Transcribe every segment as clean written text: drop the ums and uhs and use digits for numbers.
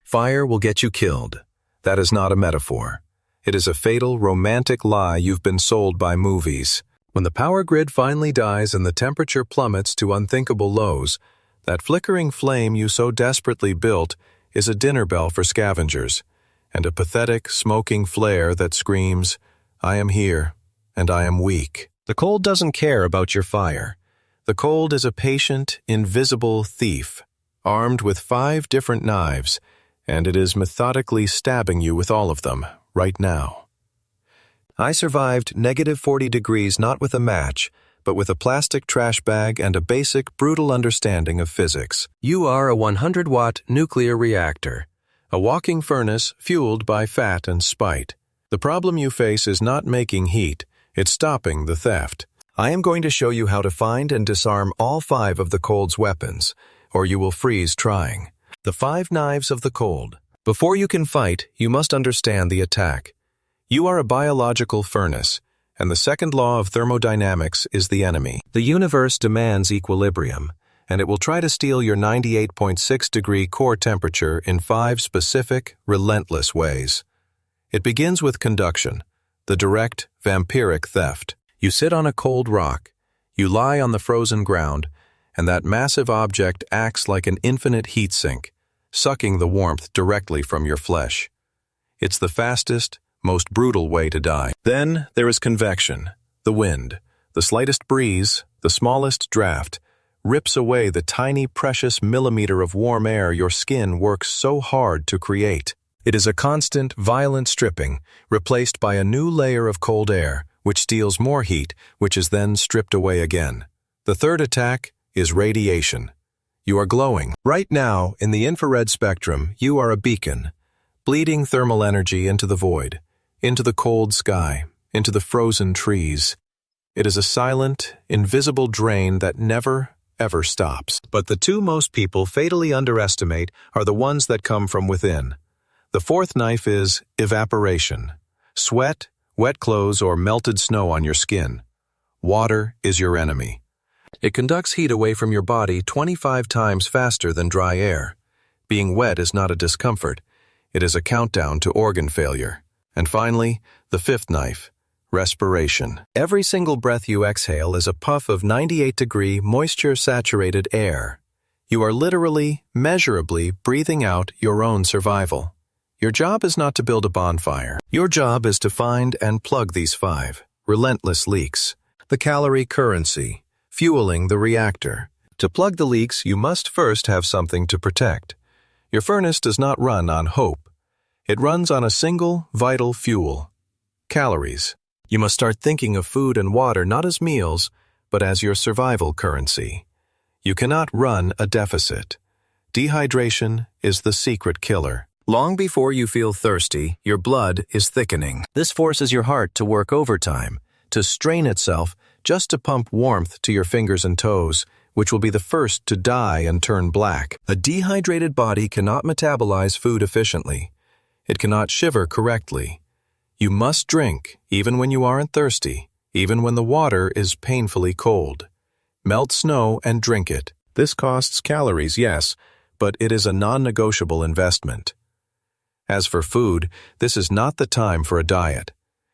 Fire will get you killed. That is not a metaphor. It is a fatal, romantic lie you've been sold by movies. When the power grid finally dies and the temperature plummets to unthinkable lows, that flickering flame you so desperately built is a dinner bell for scavengers, and a pathetic, smoking flare that screams, "I am here, and I am weak." The cold doesn't care about your fire. The cold is a patient, invisible thief, armed with 5 different knives, and it is methodically stabbing you with all of them, right now. I survived -40 degrees not with a match, but with a plastic trash bag and a basic, brutal understanding of physics. You are a 100-watt nuclear reactor, a walking furnace fueled by fat and spite. The problem you face is not making heat, it's stopping the theft. I am going to show you how to find and disarm all 5 of the cold's weapons, or you will freeze trying. The 5 knives of the cold. Before you can fight, you must understand the attack. You are a biological furnace, and the second law of thermodynamics is the enemy. The universe demands equilibrium, and it will try to steal your 98.6-degree core temperature in 5 specific, relentless ways. It begins with conduction, the direct, vampiric theft. You sit on a cold rock, you lie on the frozen ground, and that massive object acts like an infinite heat sink, sucking the warmth directly from your flesh. It's the fastest, most brutal way to die. Then there is convection, the wind. The slightest breeze, the smallest draft, rips away the tiny, precious millimeter of warm air your skin works so hard to create. It is a constant, violent stripping, replaced by a new layer of cold air, which steals more heat, which is then stripped away again. The third attack is radiation. You are glowing. Right now, in the infrared spectrum, you are a beacon, bleeding thermal energy into the void, into the cold sky, into the frozen trees. It is a silent, invisible drain that never, ever stops. But the 2 most people fatally underestimate are the ones that come from within. The 4th knife is evaporation. Sweat, wet clothes, or melted snow on your skin. Water is your enemy. It conducts heat away from your body 25 times faster than dry air. Being wet is not a discomfort. It is a countdown to organ failure. And finally, the 5th knife, respiration. Every single breath you exhale is a puff of 98-degree, moisture-saturated air. You are literally, measurably breathing out your own survival. Your job is not to build a bonfire. Your job is to find and plug these 5 relentless leaks. The calorie currency, fueling the reactor. To plug the leaks, you must first have something to protect. Your furnace does not run on hope. It runs on a single, vital fuel: calories. You must start thinking of food and water not as meals, but as your survival currency. You cannot run a deficit. Dehydration is the secret killer. Long before you feel thirsty, your blood is thickening. This forces your heart to work overtime, to strain itself just to pump warmth to your fingers and toes, which will be the first to die and turn black. A dehydrated body cannot metabolize food efficiently. It cannot shiver correctly. You must drink, even when you aren't thirsty, even when the water is painfully cold. Melt snow and drink it. This costs calories, yes, but it is a non-negotiable investment. As for food, this is not the time for a diet.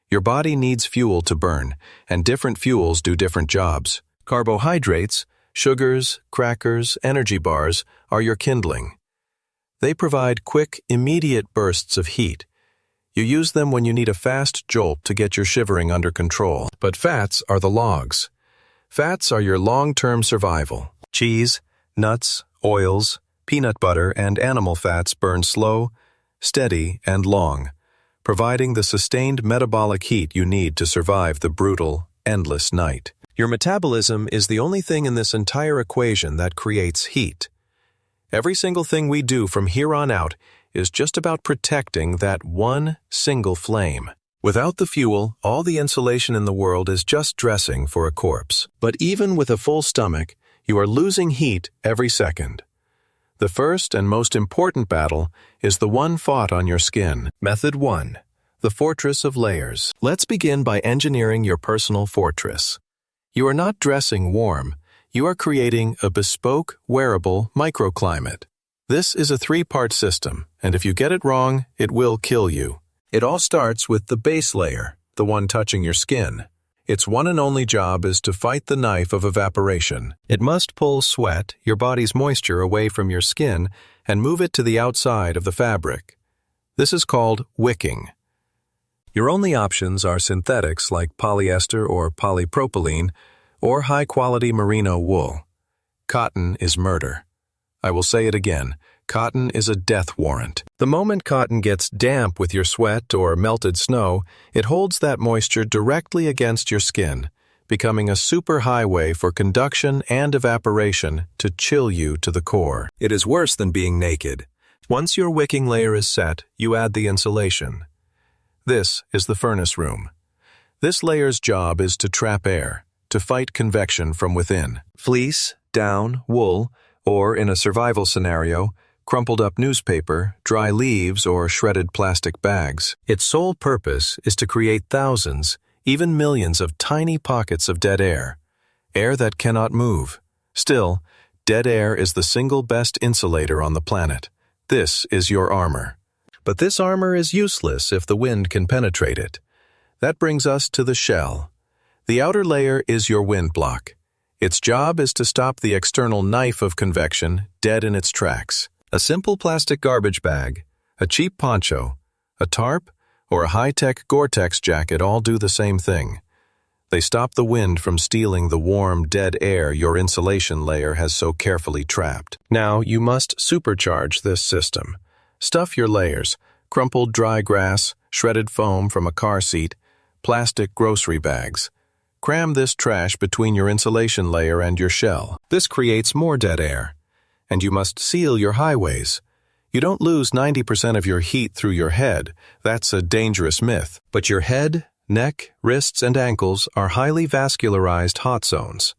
Your body needs fuel to burn, and different fuels do different jobs. Carbohydrates, sugars, crackers, energy bars are your kindling. They provide quick, immediate bursts of heat. You use them when you need a fast jolt to get your shivering under control. But fats are the logs. Fats are your long-term survival. Cheese, nuts, oils, peanut butter, and animal fats burn slow, steady, and long, providing the sustained metabolic heat you need to survive the brutal, endless night. Your metabolism is the only thing in this entire equation that creates heat. Every single thing we do from here on out is just about protecting that one single flame. Without the fuel, all the insulation in the world is just dressing for a corpse. But even with a full stomach, you are losing heat every second. The first and most important battle is the one fought on your skin. Method 1. The fortress of layers. Let's begin by engineering your personal fortress. You are not dressing warm. You are creating a bespoke, wearable microclimate. This is a three-part system, and if you get it wrong, it will kill you. It all starts with the base layer, the one touching your skin. Its one and only job is to fight the knife of evaporation. It must pull sweat, your body's moisture, away from your skin and move it to the outside of the fabric. This is called wicking. Your only options are synthetics like polyester or polypropylene, or high-quality merino wool. Cotton is murder. I will say it again, cotton is a death warrant. The moment cotton gets damp with your sweat or melted snow, it holds that moisture directly against your skin, becoming a superhighway for conduction and evaporation to chill you to the core. It is worse than being naked. Once your wicking layer is set, you add the insulation. This is the furnace room. This layer's job is to trap air, to fight convection from within. Fleece, down, wool, or in a survival scenario, crumpled up newspaper, dry leaves, or shredded plastic bags. Its sole purpose is to create thousands, even millions of tiny pockets of dead air that cannot move. Still, dead air is the single best insulator on the planet. This is your armor. But this armor is useless if the wind can penetrate it. That brings us to the shell. The outer layer is your wind block. Its job is to stop the external knife of convection dead in its tracks. A simple plastic garbage bag, a cheap poncho, a tarp, or a high-tech Gore-Tex jacket all do the same thing. They stop the wind from stealing the warm, dead air your insulation layer has so carefully trapped. Now you must supercharge this system. Stuff your layers, crumpled dry grass, shredded foam from a car seat, plastic grocery bags. Cram this trash between your insulation layer and your shell. This creates more dead air. And you must seal your highways. You don't lose 90% of your heat through your head. That's a dangerous myth. But your head, neck, wrists, and ankles are highly vascularized hot zones.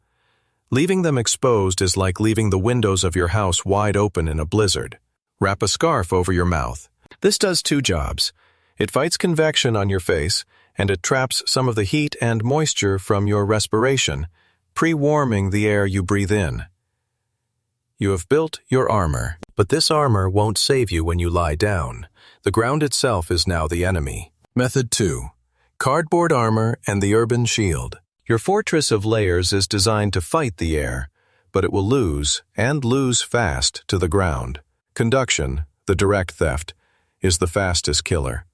Leaving them exposed is like leaving the windows of your house wide open in a blizzard. Wrap a scarf over your mouth. This does two jobs. It fights convection on your face, and it traps some of the heat and moisture from your respiration, pre-warming the air you breathe in. You have built your armor, but this armor won't save you when you lie down. The ground itself is now the enemy. Method 2. Cardboard armor and the urban shield. Your fortress of layers is designed to fight the air, but it will lose, and lose fast, to the ground. Conduction, the direct theft, is the fastest killer.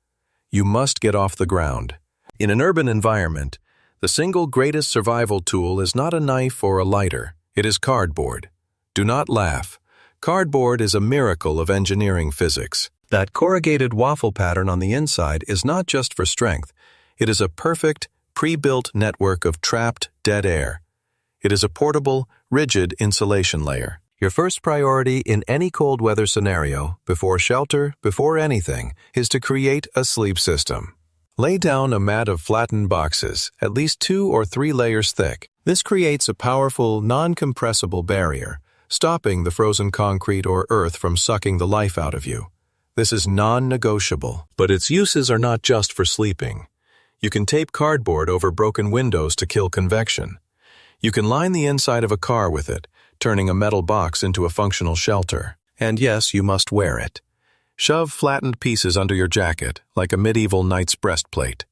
You must get off the ground. In an urban environment, the single greatest survival tool is not a knife or a lighter. It is cardboard. Do not laugh. Cardboard is a miracle of engineering physics. That corrugated waffle pattern on the inside is not just for strength. It is a perfect, pre-built network of trapped, dead air. It is a portable, rigid insulation layer. Your first priority in any cold weather scenario, before shelter, before anything, is to create a sleep system. Lay down a mat of flattened boxes, at least 2 or 3 layers thick. This creates a powerful, non-compressible barrier, stopping the frozen concrete or earth from sucking the life out of you. This is non-negotiable, but its uses are not just for sleeping. You can tape cardboard over broken windows to kill convection. You can line the inside of a car with it, turning a metal box into a functional shelter. And yes, you must wear it. Shove flattened pieces under your jacket, like a medieval knight's breastplate.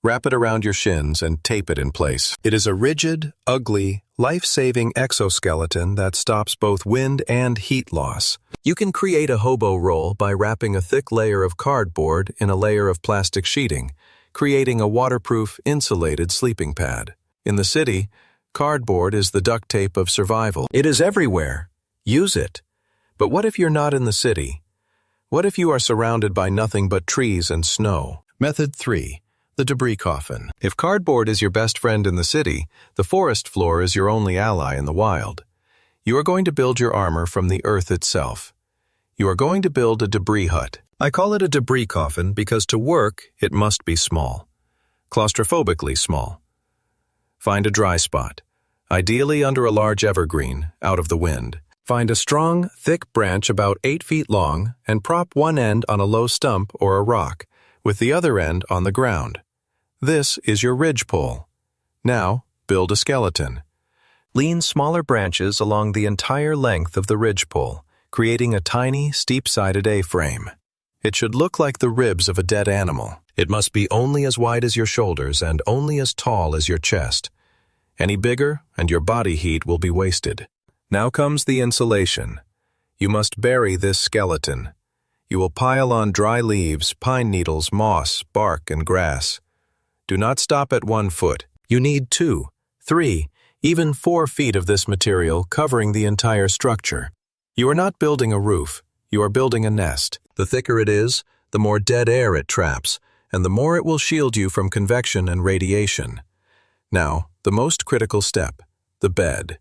Wrap it around your shins and tape it in place. It is a rigid, ugly, life-saving exoskeleton that stops both wind and heat loss. You can create a hobo roll by wrapping a thick layer of cardboard in a layer of plastic sheeting, creating a waterproof, insulated sleeping pad. In the city, cardboard is the duct tape of survival. It is everywhere. Use it. But what if you're not in the city? What if you are surrounded by nothing but trees and snow? Method 3. The debris coffin. If cardboard is your best friend in the city, the forest floor is your only ally in the wild. You are going to build your armor from the earth itself. You are going to build a debris hut. I call it a debris coffin because to work, it must be small. Claustrophobically small. Find a dry spot, ideally under a large evergreen, out of the wind. Find a strong, thick branch about 8 feet long and prop one end on a low stump or a rock, with the other end on the ground. This is your ridge pole. Now, build a skeleton. Lean smaller branches along the entire length of the ridge pole, creating a tiny, steep-sided A-frame. It should look like the ribs of a dead animal. It must be only as wide as your shoulders and only as tall as your chest. Any bigger, and your body heat will be wasted. Now comes the insulation. You must bury this skeleton. You will pile on dry leaves, pine needles, moss, bark, and grass. Do not stop at 1 foot. You need 2, 3, even 4 feet of this material covering the entire structure. You are not building a roof. You are building a nest. The thicker it is, the more dead air it traps, and the more it will shield you from convection and radiation. Now, the most critical step, the bed.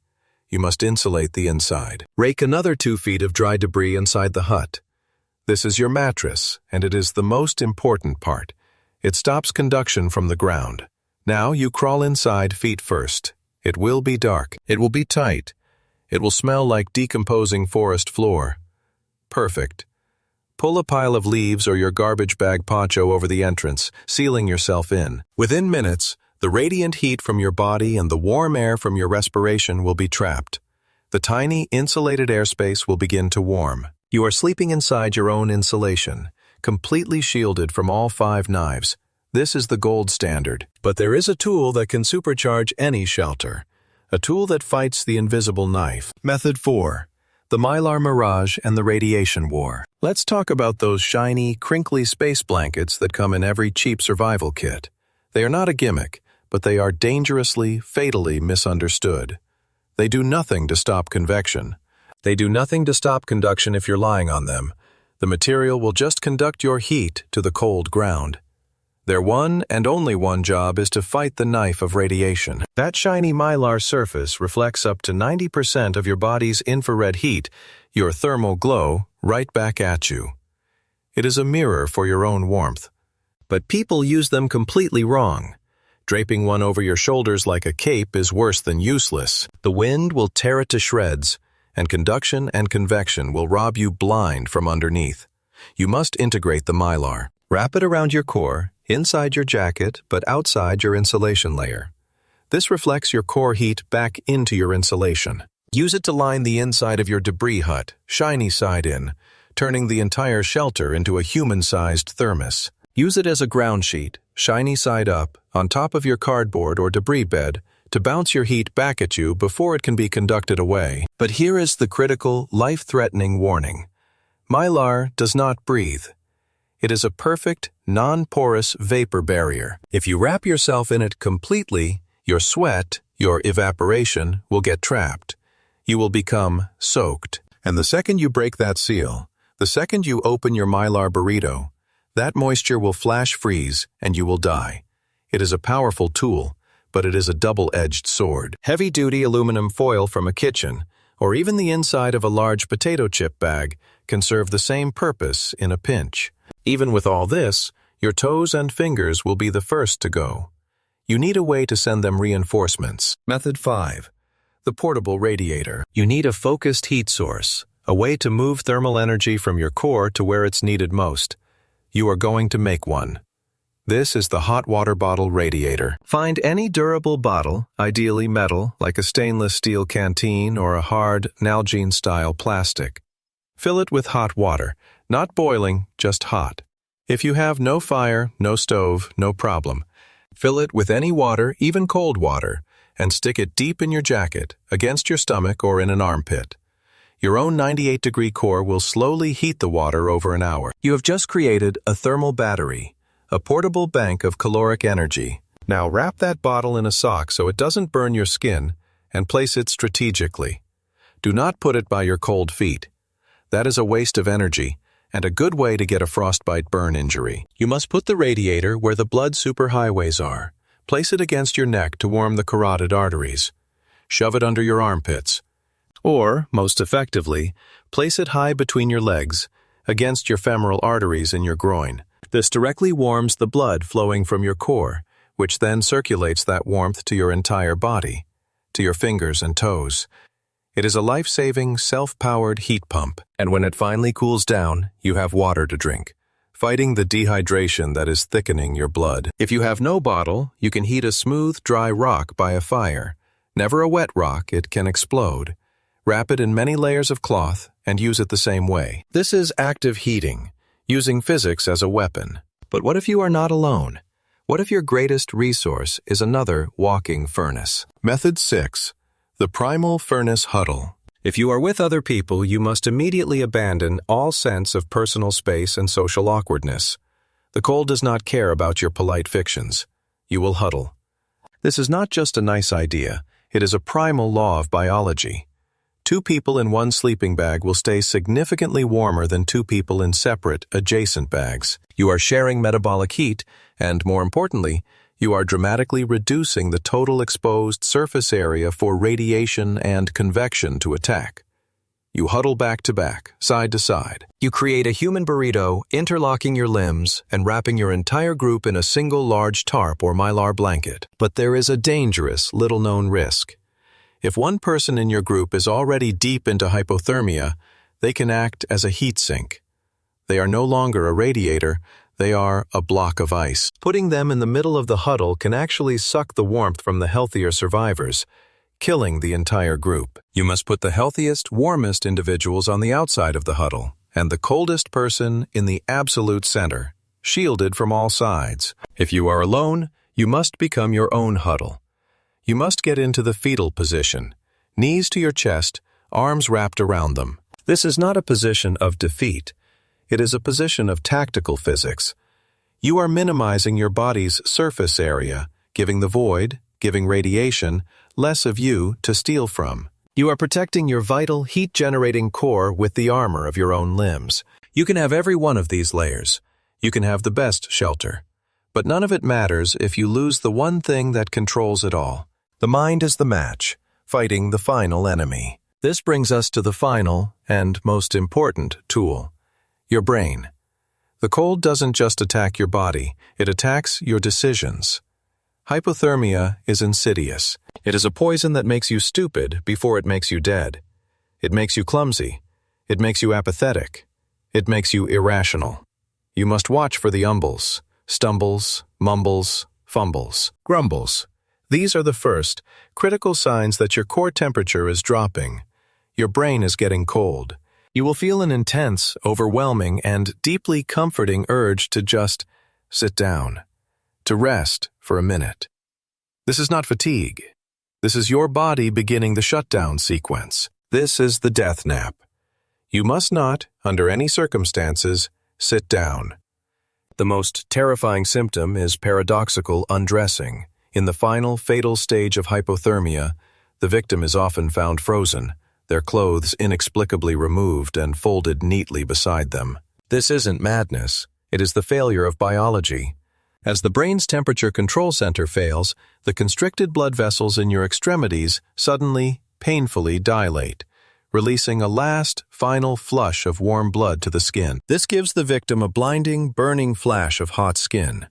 You must insulate the inside. Rake another 2 feet of dry debris inside the hut. This is your mattress, and it is the most important part. It stops conduction from the ground. Now you crawl inside feet first. It will be dark. It will be tight. It will smell like decomposing forest floor. Perfect. Pull a pile of leaves or your garbage bag poncho over the entrance, sealing yourself in. Within minutes, the radiant heat from your body and the warm air from your respiration will be trapped. The tiny, insulated airspace will begin to warm. You are sleeping inside your own insulation, completely shielded from all 5 knives. This is the gold standard. But there is a tool that can supercharge any shelter. A tool that fights the invisible knife. Method 4. The Mylar Mirage and the Radiation War. Let's talk about those shiny, crinkly space blankets that come in every cheap survival kit. They are not a gimmick, but they are dangerously, fatally misunderstood. They do nothing to stop convection. They do nothing to stop conduction if you're lying on them. The material will just conduct your heat to the cold ground. Their one and only one job is to fight the knife of radiation. That shiny Mylar surface reflects up to 90% of your body's infrared heat, your thermal glow, right back at you. It is a mirror for your own warmth. But people use them completely wrong. Draping one over your shoulders like a cape is worse than useless. The wind will tear it to shreds, and conduction and convection will rob you blind from underneath. You must integrate the Mylar. Wrap it around your core, inside your jacket, but outside your insulation layer. This reflects your core heat back into your insulation. Use it to line the inside of your debris hut, shiny side in, turning the entire shelter into a human-sized thermos. Use it as a ground sheet, shiny side up, on top of your cardboard or debris bed, to bounce your heat back at you before it can be conducted away. But here is the critical, life-threatening warning. Mylar does not breathe. It is a perfect, non-porous vapor barrier. If you wrap yourself in it completely, your sweat, your evaporation, will get trapped. You will become soaked. And the second you break that seal, the second you open your Mylar burrito, that moisture will flash freeze and you will die. It is a powerful tool, but it is a double-edged sword. Heavy-duty aluminum foil from a kitchen, or even the inside of a large potato chip bag, can serve the same purpose in a pinch. Even with all this, your toes and fingers will be the first to go. You need a way to send them reinforcements. Method 5. The portable radiator. You need a focused heat source, a way to move thermal energy from your core to where it's needed most. You are going to make one. This is the hot water bottle radiator. Find any durable bottle, ideally metal, like a stainless steel canteen or a hard, Nalgene-style plastic. Fill it with hot water, not boiling, just hot. If you have no fire, no stove, no problem. Fill it with any water, even cold water, and stick it deep in your jacket, against your stomach or in an armpit. Your own 98-degree core will slowly heat the water over an hour. You have just created a thermal battery, a portable bank of caloric energy. Now wrap that bottle in a sock so it doesn't burn your skin, and place it strategically. Do not put it by your cold feet. That is a waste of energy, and a good way to get a frostbite burn injury. You must put the radiator where the blood superhighways are. Place it against your neck to warm the carotid arteries. Shove it under your armpits. Or, most effectively, place it high between your legs, against your femoral arteries in your groin. This directly warms the blood flowing from your core, which then circulates that warmth to your entire body, to your fingers and toes. It is a life-saving, self-powered heat pump, and when it finally cools down, you have water to drink, fighting the dehydration that is thickening your blood. If you have no bottle, you can heat a smooth, dry rock by a fire. Never a wet rock, it can explode. Wrap it in many layers of cloth and use it the same way. This is active heating, using physics as a weapon. But what if you are not alone? What if your greatest resource is another walking furnace? Method 6. The Primal Furnace Huddle. If you are with other people, you must immediately abandon all sense of personal space and social awkwardness. The cold does not care about your polite fictions. You will huddle. This is not just a nice idea. It is a primal law of biology. 2 people in one sleeping bag will stay significantly warmer than 2 people in separate, adjacent bags. You are sharing metabolic heat, and more importantly, you are dramatically reducing the total exposed surface area for radiation and convection to attack. You huddle back to back, side to side. You create a human burrito, interlocking your limbs and wrapping your entire group in a single large tarp or Mylar blanket. But there is a dangerous, little-known risk. If one person in your group is already deep into hypothermia, they can act as a heat sink. They are no longer a radiator, they are a block of ice. Putting them in the middle of the huddle can actually suck the warmth from the healthier survivors, killing the entire group. You must put the healthiest, warmest individuals on the outside of the huddle, and the coldest person in the absolute center, shielded from all sides. If you are alone, you must become your own huddle. You must get into the fetal position, knees to your chest, arms wrapped around them. This is not a position of defeat. It is a position of tactical physics. You are minimizing your body's surface area, giving the void, giving radiation, less of you to steal from. You are protecting your vital, heat-generating core with the armor of your own limbs. You can have every one of these layers. You can have the best shelter. But none of it matters if you lose the one thing that controls it all. The mind is the match, fighting the final enemy. This brings us to the final and most important tool, your brain. The cold doesn't just attack your body, it attacks your decisions. Hypothermia is insidious. It is a poison that makes you stupid before it makes you dead. It makes you clumsy. It makes you apathetic. It makes you irrational. You must watch for the umbles, stumbles, mumbles, fumbles, grumbles. These are the first, critical signs that your core temperature is dropping. Your brain is getting cold. You will feel an intense, overwhelming, and deeply comforting urge to just sit down, to rest for a minute. This is not fatigue. This is your body beginning the shutdown sequence. This is the death nap. You must not, under any circumstances, sit down. The most terrifying symptom is paradoxical undressing. In the final, fatal stage of hypothermia, the victim is often found frozen, their clothes inexplicably removed and folded neatly beside them. This isn't madness. It is the failure of biology. As the brain's temperature control center fails, the constricted blood vessels in your extremities suddenly, painfully dilate, releasing a last, final flush of warm blood to the skin. This gives the victim a blinding, burning flash of hot skin.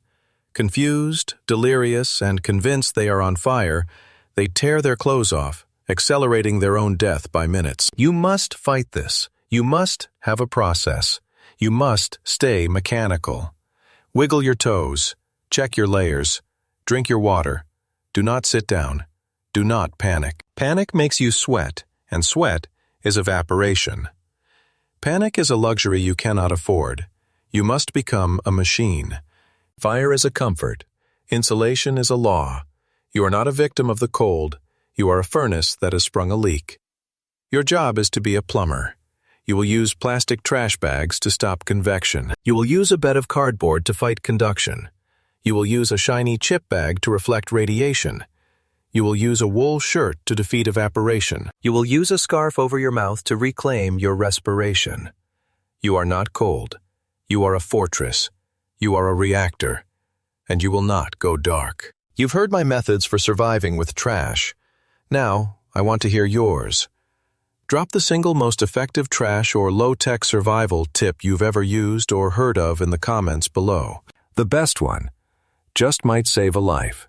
Confused, delirious, and convinced they are on fire, they tear their clothes off, accelerating their own death by minutes. You must fight this. You must have a process. You must stay mechanical. Wiggle your toes. Check your layers. Drink your water. Do not sit down. Do not panic. Panic makes you sweat, and sweat is evaporation. Panic is a luxury you cannot afford. You must become a machine. Fire is a comfort. Insulation is a law. You are not a victim of the cold. You are a furnace that has sprung a leak. Your job is to be a plumber. You will use plastic trash bags to stop convection. You will use a bed of cardboard to fight conduction. You will use a shiny chip bag to reflect radiation. You will use a wool shirt to defeat evaporation. You will use a scarf over your mouth to reclaim your respiration. You are not cold. You are a fortress. You are a reactor. And you will not go dark. You've heard my methods for surviving with trash. Now, I want to hear yours. Drop the single most effective trash or low-tech survival tip you've ever used or heard of in the comments below. The best one just might save a life.